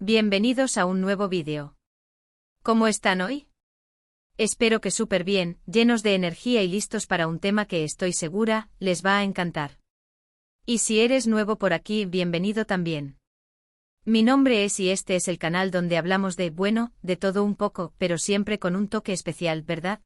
Bienvenidos a un nuevo vídeo. ¿Cómo están hoy? Espero que súper bien, llenos de energía y listos para un tema que estoy segura les va a encantar. Y si eres nuevo por aquí, bienvenido también. Mi nombre es y este es el canal donde hablamos de todo un poco, pero siempre con un toque especial, ¿verdad?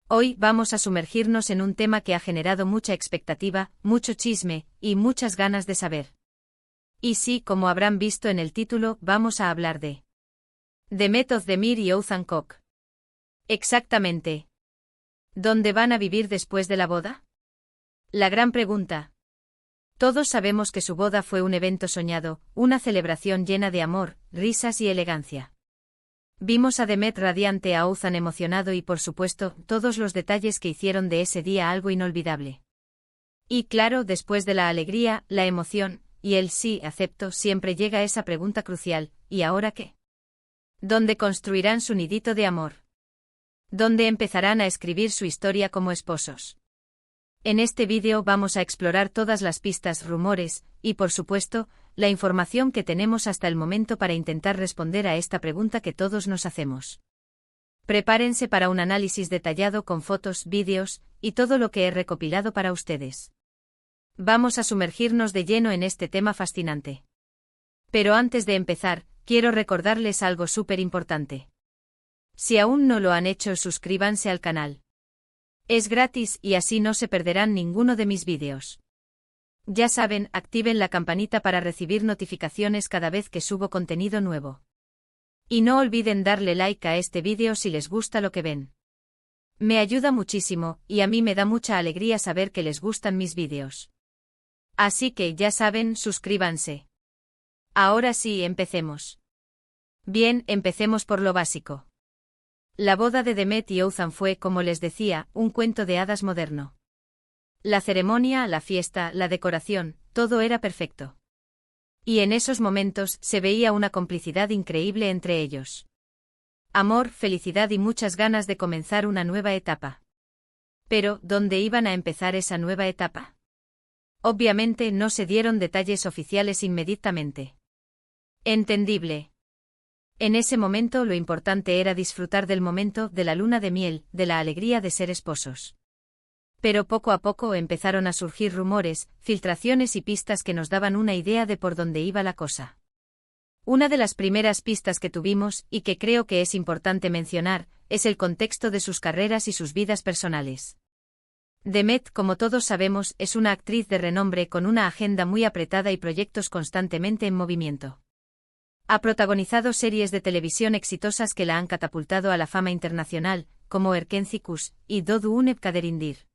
Hoy vamos a sumergirnos en un tema que ha generado mucha expectativa, mucho chisme y muchas ganas de saber. Y sí, como habrán visto en el título, vamos a hablar de Demet Özdemir y Oğuzhan Koç. Exactamente. ¿Dónde van a vivir después de la boda? La gran pregunta. Todos sabemos que su boda fue un evento soñado, una celebración llena de amor, risas y elegancia. Vimos a Demet radiante, a Oğuzhan emocionado y por supuesto, todos los detalles que hicieron de ese día algo inolvidable. Y claro, después de la alegría, la emoción, y el sí, acepto, siempre llega esa pregunta crucial, ¿y ahora qué? ¿Dónde construirán su nidito de amor? ¿Dónde empezarán a escribir su historia como esposos? En este vídeo vamos a explorar todas las pistas, rumores, y por supuesto, la información que tenemos hasta el momento para intentar responder a esta pregunta que todos nos hacemos. Prepárense para un análisis detallado con fotos, vídeos, y todo lo que he recopilado para ustedes. Vamos a sumergirnos de lleno en este tema fascinante. Pero antes de empezar, quiero recordarles algo súper importante. Si aún no lo han hecho, suscríbanse al canal. Es gratis y así no se perderán ninguno de mis vídeos. Ya saben, activen la campanita para recibir notificaciones cada vez que subo contenido nuevo. Y no olviden darle like a este vídeo si les gusta lo que ven. Me ayuda muchísimo, y a mí me da mucha alegría saber que les gustan mis vídeos. Así que ya saben, suscríbanse. Ahora sí, empecemos. Bien, empecemos por lo básico. La boda de Demet y Oğuzhan fue, como les decía, un cuento de hadas moderno. La ceremonia, la fiesta, la decoración, todo era perfecto. Y en esos momentos se veía una complicidad increíble entre ellos. Amor, felicidad y muchas ganas de comenzar una nueva etapa. Pero, ¿dónde iban a empezar esa nueva etapa? Obviamente no se dieron detalles oficiales inmediatamente. Entendible. En ese momento lo importante era disfrutar del momento, de la luna de miel, de la alegría de ser esposos. Pero poco a poco empezaron a surgir rumores, filtraciones y pistas que nos daban una idea de por dónde iba la cosa. Una de las primeras pistas que tuvimos, y que creo que es importante mencionar, es el contexto de sus carreras y sus vidas personales. Demet, como todos sabemos, es una actriz de renombre con una agenda muy apretada y proyectos constantemente en movimiento. Ha protagonizado series de televisión exitosas que la han catapultado a la fama internacional, como Erkenci Kuş y Doğduğun Kaderindir.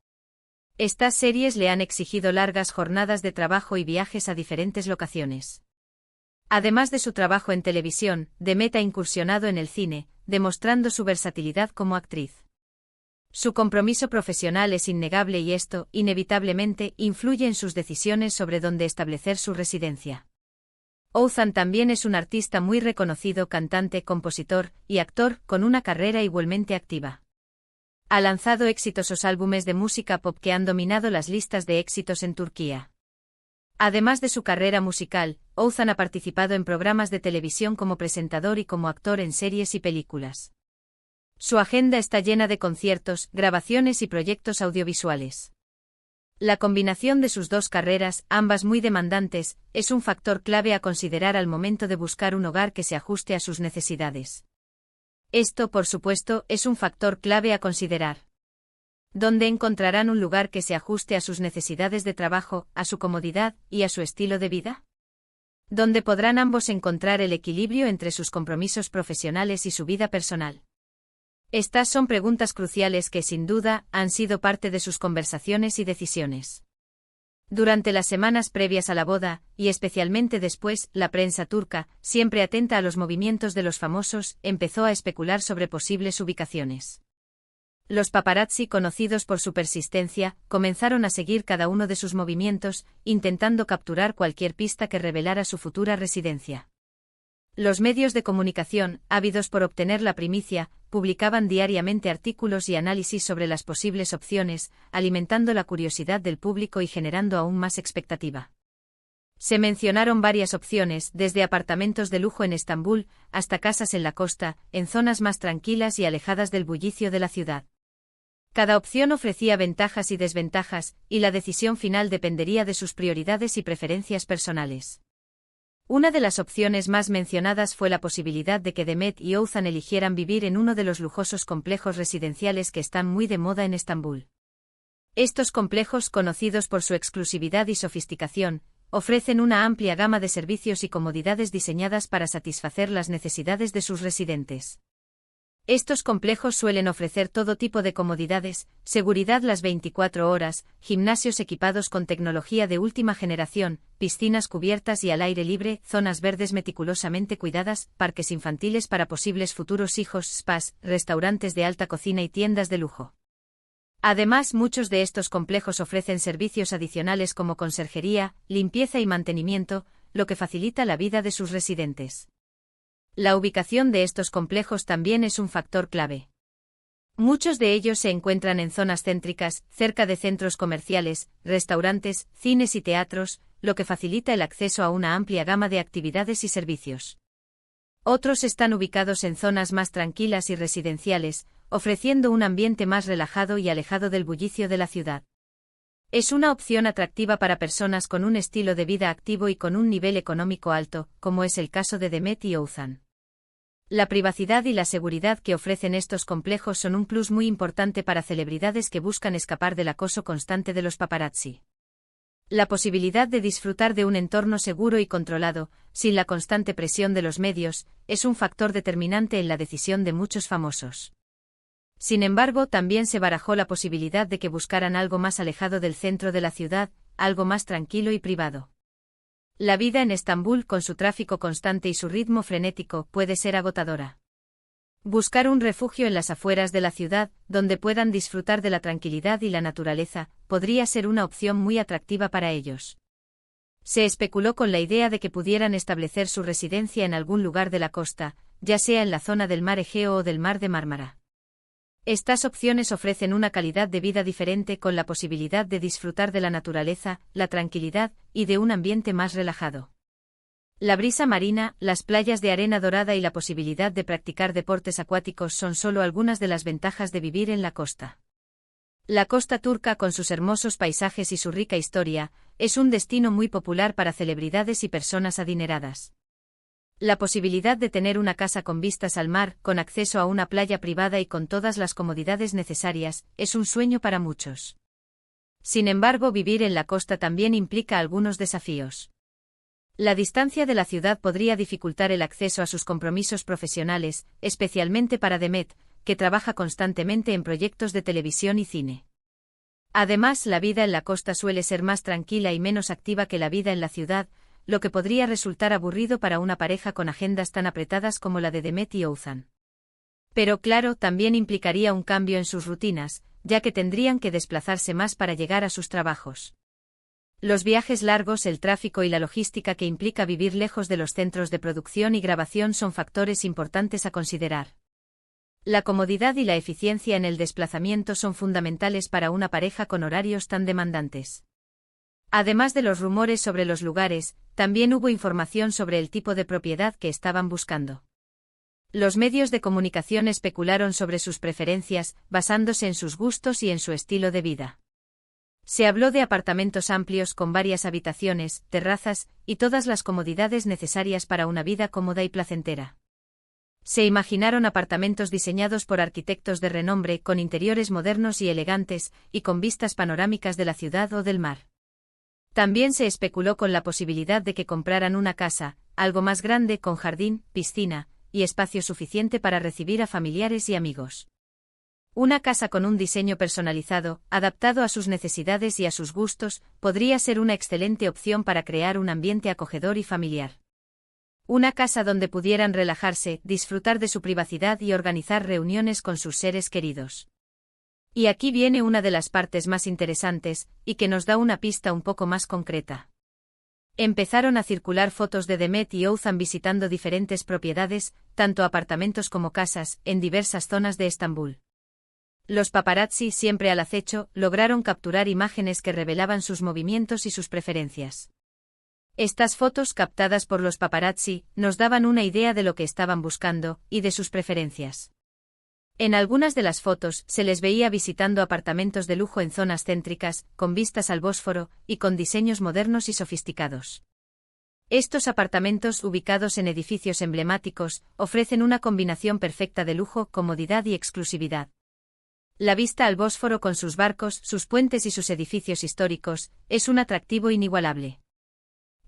Estas series le han exigido largas jornadas de trabajo y viajes a diferentes locaciones. Además de su trabajo en televisión, Demet ha incursionado en el cine, demostrando su versatilidad como actriz. Su compromiso profesional es innegable y esto, inevitablemente, influye en sus decisiones sobre dónde establecer su residencia. Oğuzhan también es un artista muy reconocido, cantante, compositor y actor, con una carrera igualmente activa. Ha lanzado exitosos álbumes de música pop que han dominado las listas de éxitos en Turquía. Además de su carrera musical, Oğuzhan ha participado en programas de televisión como presentador y como actor en series y películas. Su agenda está llena de conciertos, grabaciones y proyectos audiovisuales. La combinación de sus dos carreras, ambas muy demandantes, es un factor clave a considerar al momento de buscar un hogar que se ajuste a sus necesidades. Esto, por supuesto, es un factor clave a considerar. ¿Dónde encontrarán un lugar que se ajuste a sus necesidades de trabajo, a su comodidad y a su estilo de vida? ¿Dónde podrán ambos encontrar el equilibrio entre sus compromisos profesionales y su vida personal? Estas son preguntas cruciales que, sin duda, han sido parte de sus conversaciones y decisiones. Durante las semanas previas a la boda, y especialmente después, la prensa turca, siempre atenta a los movimientos de los famosos, empezó a especular sobre posibles ubicaciones. Los paparazzi, conocidos por su persistencia, comenzaron a seguir cada uno de sus movimientos, intentando capturar cualquier pista que revelara su futura residencia. Los medios de comunicación, ávidos por obtener la primicia, publicaban diariamente artículos y análisis sobre las posibles opciones, alimentando la curiosidad del público y generando aún más expectativa. Se mencionaron varias opciones, desde apartamentos de lujo en Estambul, hasta casas en la costa, en zonas más tranquilas y alejadas del bullicio de la ciudad. Cada opción ofrecía ventajas y desventajas, y la decisión final dependería de sus prioridades y preferencias personales. Una de las opciones más mencionadas fue la posibilidad de que Demet y Oğuzhan eligieran vivir en uno de los lujosos complejos residenciales que están muy de moda en Estambul. Estos complejos, conocidos por su exclusividad y sofisticación, ofrecen una amplia gama de servicios y comodidades diseñadas para satisfacer las necesidades de sus residentes. Estos complejos suelen ofrecer todo tipo de comodidades, seguridad las 24 horas, gimnasios equipados con tecnología de última generación, piscinas cubiertas y al aire libre, zonas verdes meticulosamente cuidadas, parques infantiles para posibles futuros hijos, spas, restaurantes de alta cocina y tiendas de lujo. Además, muchos de estos complejos ofrecen servicios adicionales como conserjería, limpieza y mantenimiento, lo que facilita la vida de sus residentes. La ubicación de estos complejos también es un factor clave. Muchos de ellos se encuentran en zonas céntricas, cerca de centros comerciales, restaurantes, cines y teatros, lo que facilita el acceso a una amplia gama de actividades y servicios. Otros están ubicados en zonas más tranquilas y residenciales, ofreciendo un ambiente más relajado y alejado del bullicio de la ciudad. Es una opción atractiva para personas con un estilo de vida activo y con un nivel económico alto, como es el caso de Demet y Oğuzhan. La privacidad y la seguridad que ofrecen estos complejos son un plus muy importante para celebridades que buscan escapar del acoso constante de los paparazzi. La posibilidad de disfrutar de un entorno seguro y controlado, sin la constante presión de los medios, es un factor determinante en la decisión de muchos famosos. Sin embargo, también se barajó la posibilidad de que buscaran algo más alejado del centro de la ciudad, algo más tranquilo y privado. La vida en Estambul, con su tráfico constante y su ritmo frenético, puede ser agotadora. Buscar un refugio en las afueras de la ciudad, donde puedan disfrutar de la tranquilidad y la naturaleza, podría ser una opción muy atractiva para ellos. Se especuló con la idea de que pudieran establecer su residencia en algún lugar de la costa, ya sea en la zona del mar Egeo o del mar de Mármara. Estas opciones ofrecen una calidad de vida diferente, con la posibilidad de disfrutar de la naturaleza, la tranquilidad y de un ambiente más relajado. La brisa marina, las playas de arena dorada y la posibilidad de practicar deportes acuáticos son solo algunas de las ventajas de vivir en la costa. La costa turca, con sus hermosos paisajes y su rica historia, es un destino muy popular para celebridades y personas adineradas. La posibilidad de tener una casa con vistas al mar, con acceso a una playa privada y con todas las comodidades necesarias, es un sueño para muchos. Sin embargo, vivir en la costa también implica algunos desafíos. La distancia de la ciudad podría dificultar el acceso a sus compromisos profesionales, especialmente para Demet, que trabaja constantemente en proyectos de televisión y cine. Además, la vida en la costa suele ser más tranquila y menos activa que la vida en la ciudad, lo que podría resultar aburrido para una pareja con agendas tan apretadas como la de Demet y Oğuzhan. Pero claro, también implicaría un cambio en sus rutinas, ya que tendrían que desplazarse más para llegar a sus trabajos. Los viajes largos, el tráfico y la logística que implica vivir lejos de los centros de producción y grabación son factores importantes a considerar. La comodidad y la eficiencia en el desplazamiento son fundamentales para una pareja con horarios tan demandantes. Además de los rumores sobre los lugares, también hubo información sobre el tipo de propiedad que estaban buscando. Los medios de comunicación especularon sobre sus preferencias, basándose en sus gustos y en su estilo de vida. Se habló de apartamentos amplios con varias habitaciones, terrazas y todas las comodidades necesarias para una vida cómoda y placentera. Se imaginaron apartamentos diseñados por arquitectos de renombre, con interiores modernos y elegantes, y con vistas panorámicas de la ciudad o del mar. También se especuló con la posibilidad de que compraran una casa, algo más grande, con jardín, piscina y espacio suficiente para recibir a familiares y amigos. Una casa con un diseño personalizado, adaptado a sus necesidades y a sus gustos, podría ser una excelente opción para crear un ambiente acogedor y familiar. Una casa donde pudieran relajarse, disfrutar de su privacidad y organizar reuniones con sus seres queridos. Y aquí viene una de las partes más interesantes, y que nos da una pista un poco más concreta. Empezaron a circular fotos de Demet y Oğuzhan visitando diferentes propiedades, tanto apartamentos como casas, en diversas zonas de Estambul. Los paparazzi, siempre al acecho, lograron capturar imágenes que revelaban sus movimientos y sus preferencias. Estas fotos captadas por los paparazzi nos daban una idea de lo que estaban buscando y de sus preferencias. En algunas de las fotos se les veía visitando apartamentos de lujo en zonas céntricas, con vistas al Bósforo y con diseños modernos y sofisticados. Estos apartamentos, ubicados en edificios emblemáticos, ofrecen una combinación perfecta de lujo, comodidad y exclusividad. La vista al Bósforo con sus barcos, sus puentes y sus edificios históricos, es un atractivo inigualable.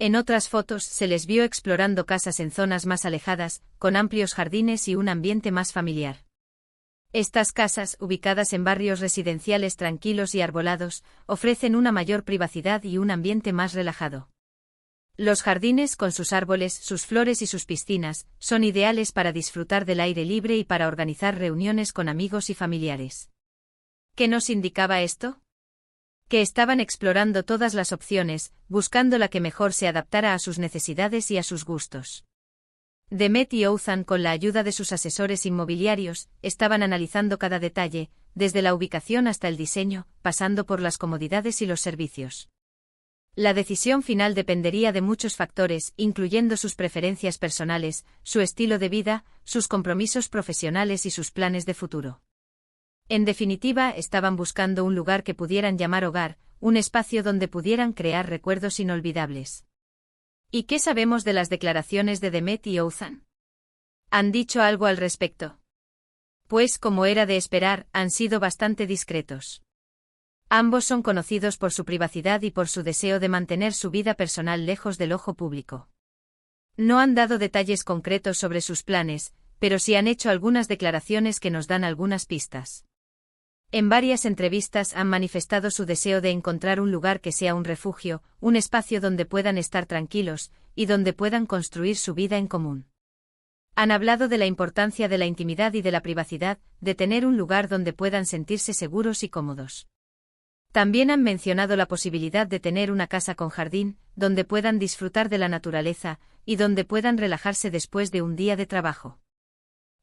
En otras fotos se les vio explorando casas en zonas más alejadas, con amplios jardines y un ambiente más familiar. Estas casas, ubicadas en barrios residenciales tranquilos y arbolados, ofrecen una mayor privacidad y un ambiente más relajado. Los jardines, con sus árboles, sus flores y sus piscinas, son ideales para disfrutar del aire libre y para organizar reuniones con amigos y familiares. ¿Qué nos indicaba esto? Que estaban explorando todas las opciones, buscando la que mejor se adaptara a sus necesidades y a sus gustos. Demet y Ouzan, con la ayuda de sus asesores inmobiliarios, estaban analizando cada detalle, desde la ubicación hasta el diseño, pasando por las comodidades y los servicios. La decisión final dependería de muchos factores, incluyendo sus preferencias personales, su estilo de vida, sus compromisos profesionales y sus planes de futuro. En definitiva, estaban buscando un lugar que pudieran llamar hogar, un espacio donde pudieran crear recuerdos inolvidables. ¿Y qué sabemos de las declaraciones de Demet y Ouzan? ¿Han dicho algo al respecto? Pues, como era de esperar, han sido bastante discretos. Ambos son conocidos por su privacidad y por su deseo de mantener su vida personal lejos del ojo público. No han dado detalles concretos sobre sus planes, pero sí han hecho algunas declaraciones que nos dan algunas pistas. En varias entrevistas han manifestado su deseo de encontrar un lugar que sea un refugio, un espacio donde puedan estar tranquilos, y donde puedan construir su vida en común. Han hablado de la importancia de la intimidad y de la privacidad, de tener un lugar donde puedan sentirse seguros y cómodos. También han mencionado la posibilidad de tener una casa con jardín, donde puedan disfrutar de la naturaleza, y donde puedan relajarse después de un día de trabajo.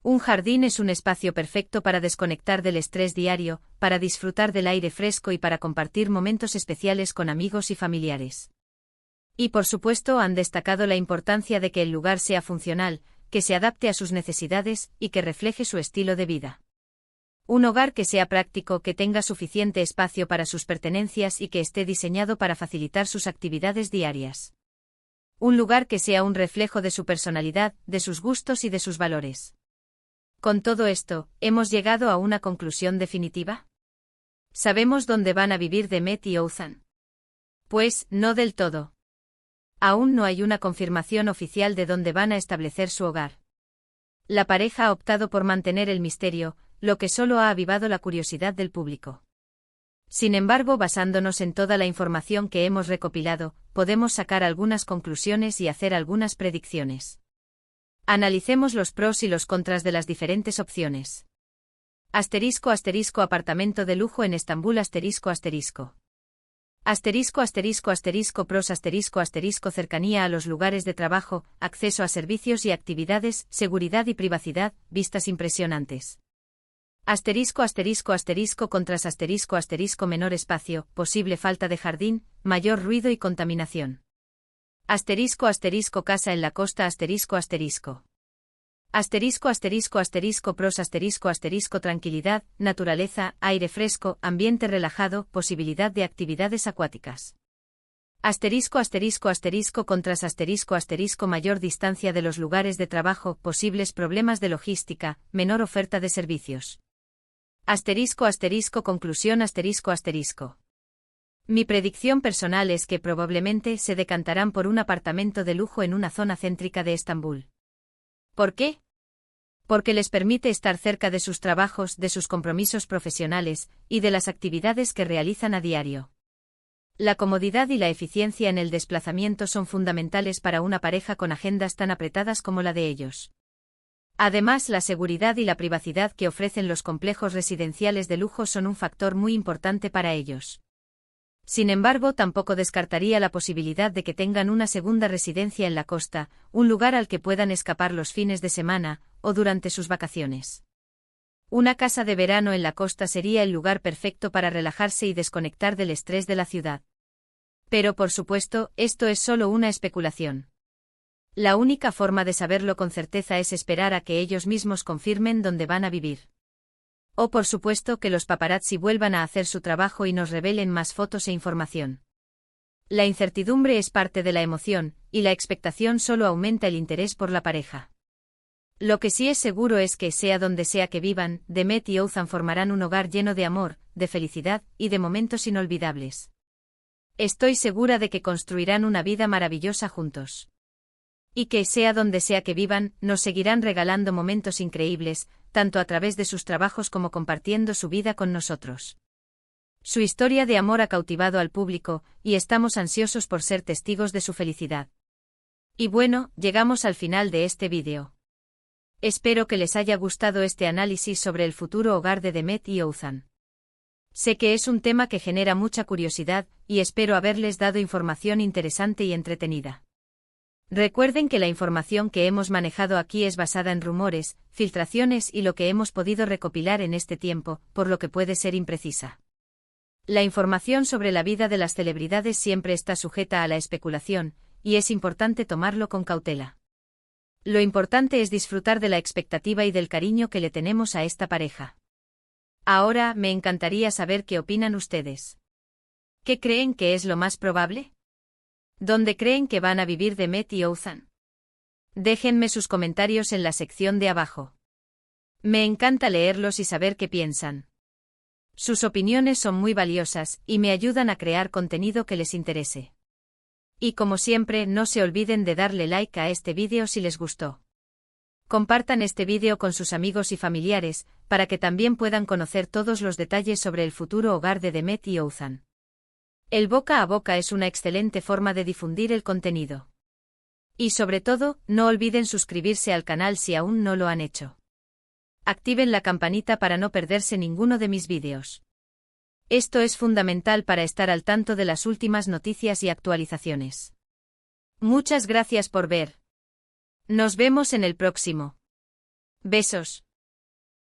Un jardín es un espacio perfecto para desconectar del estrés diario, para disfrutar del aire fresco y para compartir momentos especiales con amigos y familiares. Y por supuesto han destacado la importancia de que el lugar sea funcional, que se adapte a sus necesidades y que refleje su estilo de vida. Un hogar que sea práctico, que tenga suficiente espacio para sus pertenencias y que esté diseñado para facilitar sus actividades diarias. Un lugar que sea un reflejo de su personalidad, de sus gustos y de sus valores. Con todo esto, ¿hemos llegado a una conclusión definitiva? ¿Sabemos dónde van a vivir Demet y Ouzan? Pues, no del todo. Aún no hay una confirmación oficial de dónde van a establecer su hogar. La pareja ha optado por mantener el misterio, lo que solo ha avivado la curiosidad del público. Sin embargo, basándonos en toda la información que hemos recopilado, podemos sacar algunas conclusiones y hacer algunas predicciones. Analicemos los pros y los contras de las diferentes opciones. Asterisco asterisco apartamento de lujo en Estambul asterisco asterisco. Asterisco asterisco asterisco pros asterisco asterisco cercanía a los lugares de trabajo, acceso a servicios y actividades, seguridad y privacidad, vistas impresionantes. Asterisco asterisco asterisco contras asterisco asterisco menor espacio, posible falta de jardín, mayor ruido y contaminación. Asterisco asterisco casa en la costa asterisco asterisco. Asterisco asterisco asterisco pros asterisco asterisco tranquilidad, naturaleza, aire fresco, ambiente relajado, posibilidad de actividades acuáticas. Asterisco asterisco asterisco contras asterisco asterisco mayor distancia de los lugares de trabajo, posibles problemas de logística, menor oferta de servicios. Asterisco asterisco conclusión asterisco asterisco. Mi predicción personal es que probablemente se decantarán por un apartamento de lujo en una zona céntrica de Estambul. ¿Por qué? Porque les permite estar cerca de sus trabajos, de sus compromisos profesionales, y de las actividades que realizan a diario. La comodidad y la eficiencia en el desplazamiento son fundamentales para una pareja con agendas tan apretadas como la de ellos. Además, la seguridad y la privacidad que ofrecen los complejos residenciales de lujo son un factor muy importante para ellos. Sin embargo, tampoco descartaría la posibilidad de que tengan una segunda residencia en la costa, un lugar al que puedan escapar los fines de semana, o durante sus vacaciones. Una casa de verano en la costa sería el lugar perfecto para relajarse y desconectar del estrés de la ciudad. Pero por supuesto, esto es solo una especulación. La única forma de saberlo con certeza es esperar a que ellos mismos confirmen dónde van a vivir. O por supuesto que los paparazzi vuelvan a hacer su trabajo y nos revelen más fotos e información. La incertidumbre es parte de la emoción, y la expectación solo aumenta el interés por la pareja. Lo que sí es seguro es que, sea donde sea que vivan, Demet y Ouzhan formarán un hogar lleno de amor, de felicidad, y de momentos inolvidables. Estoy segura de que construirán una vida maravillosa juntos. Y que, sea donde sea que vivan, nos seguirán regalando momentos increíbles, tanto a través de sus trabajos como compartiendo su vida con nosotros. Su historia de amor ha cautivado al público, y estamos ansiosos por ser testigos de su felicidad. Y bueno, llegamos al final de este vídeo. Espero que les haya gustado este análisis sobre el futuro hogar de Demet y Ouzhan. Sé que es un tema que genera mucha curiosidad, y espero haberles dado información interesante y entretenida. Recuerden que la información que hemos manejado aquí es basada en rumores, filtraciones y lo que hemos podido recopilar en este tiempo, por lo que puede ser imprecisa. La información sobre la vida de las celebridades siempre está sujeta a la especulación, y es importante tomarlo con cautela. Lo importante es disfrutar de la expectativa y del cariño que le tenemos a esta pareja. Ahora, me encantaría saber qué opinan ustedes. ¿Qué creen que es lo más probable? ¿Dónde creen que van a vivir Demet y Ouzhan? Déjenme sus comentarios en la sección de abajo. Me encanta leerlos y saber qué piensan. Sus opiniones son muy valiosas, y me ayudan a crear contenido que les interese. Y como siempre, no se olviden de darle like a este vídeo si les gustó. Compartan este vídeo con sus amigos y familiares, para que también puedan conocer todos los detalles sobre el futuro hogar de Demet y Ouzhan. El boca a boca es una excelente forma de difundir el contenido. Y sobre todo, no olviden suscribirse al canal si aún no lo han hecho. Activen la campanita para no perderse ninguno de mis vídeos. Esto es fundamental para estar al tanto de las últimas noticias y actualizaciones. Muchas gracias por ver. Nos vemos en el próximo. Besos.